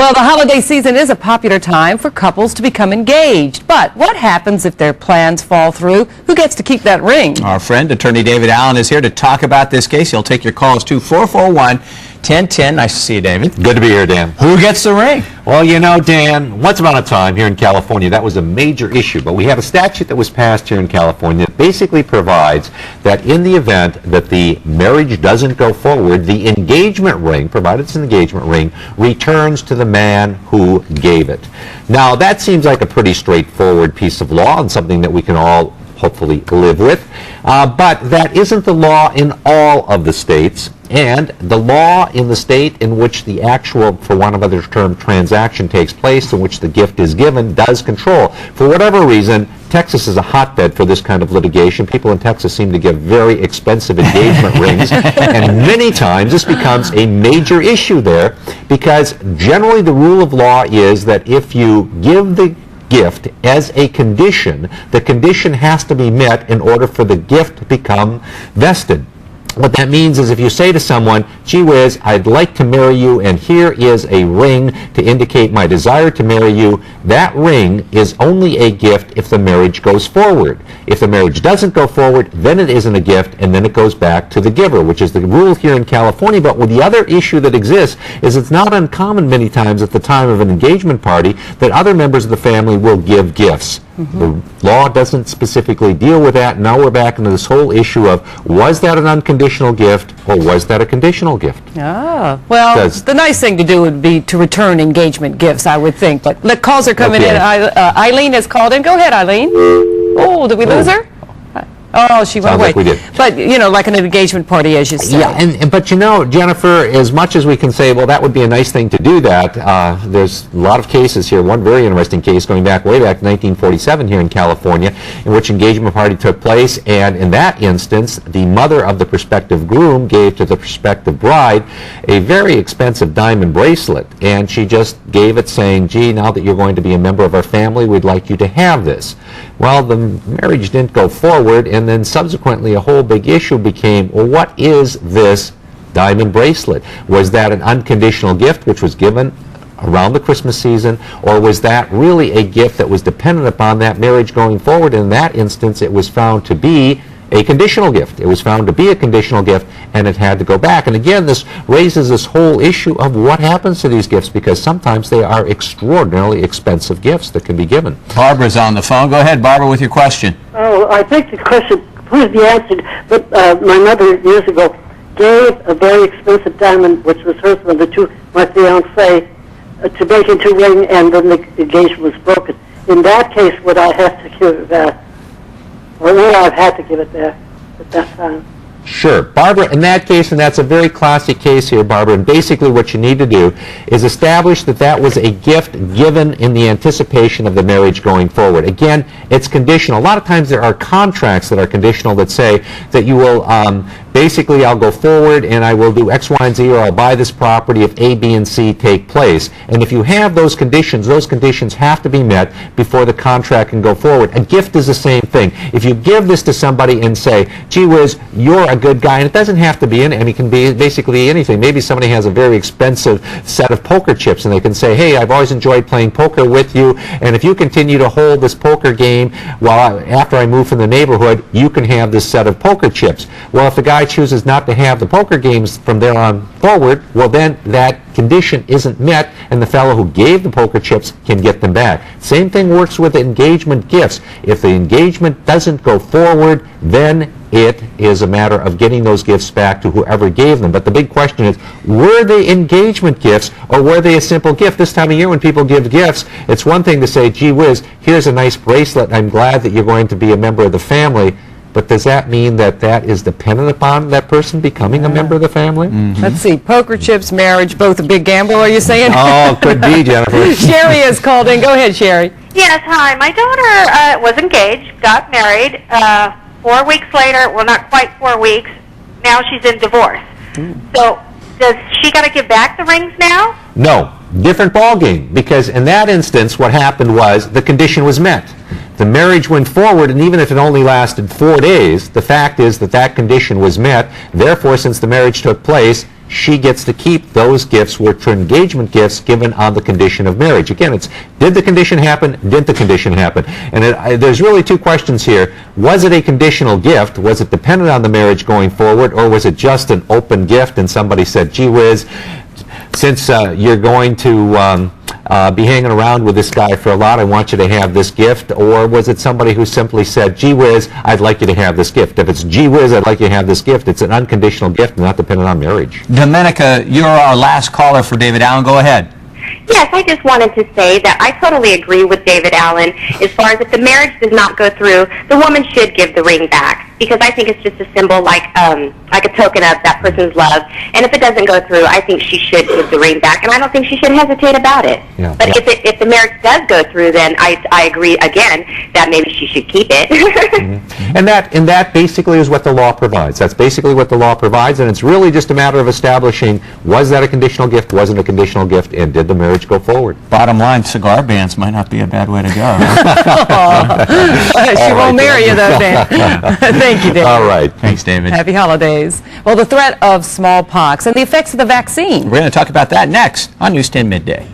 Well, the holiday season is a popular time for couples to become engaged. But what happens if their plans fall through? Who gets to keep that ring? Our friend, Attorney David Allen, is here to talk about this case. He'll take your calls to 441-1010. Nice to see you, David. Good to be here, Dan. Who gets the ring? Well, you know, Dan, once upon a time here in California, that was a major issue. But we have a statute that was passed here in California that basically provides that in the event that the marriage doesn't go forward, the engagement ring, provided it's an engagement ring, returns to the man who gave it. Now, that seems like a pretty straightforward piece of law and something that we can all hopefully live with. But that isn't the law in all of the states. And the law in the state in which the actual, for want of other term, transaction takes place, in which the gift is given, does control. For whatever reason, Texas is a hotbed for this kind of litigation. People in Texas seem to give very expensive engagement rings, and many times this becomes a major issue there, because generally the rule of law is that if you give the gift as a condition, the condition has to be met in order for the gift to become vested. What that means is if you say to someone, gee whiz, I'd like to marry you, and here is a ring to indicate my desire to marry you, that ring is only a gift if the marriage goes forward. If the marriage doesn't go forward, then it isn't a gift, and then it goes back to the giver, which is the rule here in California. But with the other issue that exists is it's not uncommon many times at the time of an engagement party that other members of the family will give gifts. The law doesn't specifically deal with that. Now we're back into this whole issue of, was that an unconditional gift or was that a conditional gift? Ah, well, the nice thing to do would be to return engagement gifts, I would think. But the calls are coming in. Eileen has called in. Go ahead, Eileen. Oh, did we lose her? Oh, she went away. Like we did. But, you know, like an engagement party, as you say. Yeah, but you know, Jennifer, as much as we can say, well, that would be a nice thing to do that, there's a lot of cases here. One very interesting case going back way back to 1947 here in California, in which engagement party took place, and in that instance, the mother of the prospective groom gave to the prospective bride a very expensive diamond bracelet, and she just gave it saying, gee, now that you're going to be a member of our family, we'd like you to have this. Well, the marriage didn't go forward, and then subsequently a whole big issue became, well, what is this diamond bracelet? Was that an unconditional gift which was given around the Christmas season, or was that really a gift that was dependent upon that marriage going forward? In that instance, it was found to be a conditional gift. It was found to be a conditional gift, and it had to go back. And again, this raises this whole issue of what happens to these gifts, because sometimes they are extraordinarily expensive gifts that can be given. Barbara's on the phone. Go ahead, Barbara, with your question. Oh, I think the question could be answered, but my mother years ago gave a very expensive diamond, which was hers to my fiancé, to make into a ring, and then the engagement was broken. In that case, would I have to give it back? Or would I have had to give it back at that time? Sure. Barbara, in that case, and that's a very classic case here, Barbara, and basically what you need to do is establish that that was a gift given in the anticipation of the marriage going forward. Again, it's conditional. A lot of times there are contracts that are conditional that say that you will, basically, I'll go forward and I will do X, Y, and Z, or I'll buy this property if A, B, and C take place. And if you have those conditions have to be met before the contract can go forward. A gift is the same thing. If you give this to somebody and say, gee whiz, you're a good guy, and it doesn't have to be it can be basically anything. Maybe somebody has a very expensive set of poker chips, and they can say, hey, I've always enjoyed playing poker with you, and if you continue to hold this poker game after I move from the neighborhood, you can have this set of poker chips. Well, if the guy chooses not to have the poker games from there on forward, well, then that condition isn't met, and the fellow who gave the poker chips can get them back. Same thing works with engagement gifts. If the engagement doesn't go forward, then it is a matter of getting those gifts back to whoever gave them. But the big question is, were they engagement gifts or were they a simple gift? This time of year when people give gifts, it's one thing to say, gee whiz, here's a nice bracelet, I'm glad that you're going to be a member of the family. But does that mean that that is dependent upon that person becoming a member of the family? Mm-hmm. Let's see, poker chips, marriage, both a big gamble, are you saying? Oh, could be, Jennifer. Sherry has called in. Go ahead, Sherry. Yes, hi. My daughter was engaged, got married. 4 weeks later, well, not quite 4 weeks, now she's in divorce. So does she got to give back the rings now? No. Different ballgame, because in that instance, what happened was the condition was met. The marriage went forward, and even if it only lasted 4 days, the fact is that that condition was met. Therefore, since the marriage took place, she gets to keep those gifts, which are engagement gifts given on the condition of marriage. Again, it's did the condition happen, didn't the condition happen? And there's really two questions here. Was it a conditional gift? Was it dependent on the marriage going forward, or was it just an open gift and somebody said, gee whiz, since you're going to be hanging around with this guy for a lot, I want you to have this gift? Or was it somebody who simply said, gee whiz, I'd like you to have this gift? If it's gee whiz, I'd like you to have this gift, it's an unconditional gift, not dependent on marriage. Domenica, you're our last caller for David Allen. Go ahead. Yes, I just wanted to say that I totally agree with David Allen as far as if the marriage does not go through, the woman should give the ring back, because I think it's just a symbol, like a token of that person's love. And if it doesn't go through, I think she should give the ring back, and I don't think she should hesitate about it. Yeah. But if the marriage does go through, then I agree again that maybe she should keep it. Mm-hmm. And that basically is what the law provides. That's basically what the law provides, and it's really just a matter of establishing, was that a conditional gift, wasn't a conditional gift, and did the marriage go forward? Bottom line, cigar bans might not be a bad way to go. She won't marry you, though, Dan. Thank you, David. All right. Thanks, David. Happy holidays. Well, the threat of smallpox and the effects of the vaccine. We're going to talk about that next on News 10 Midday.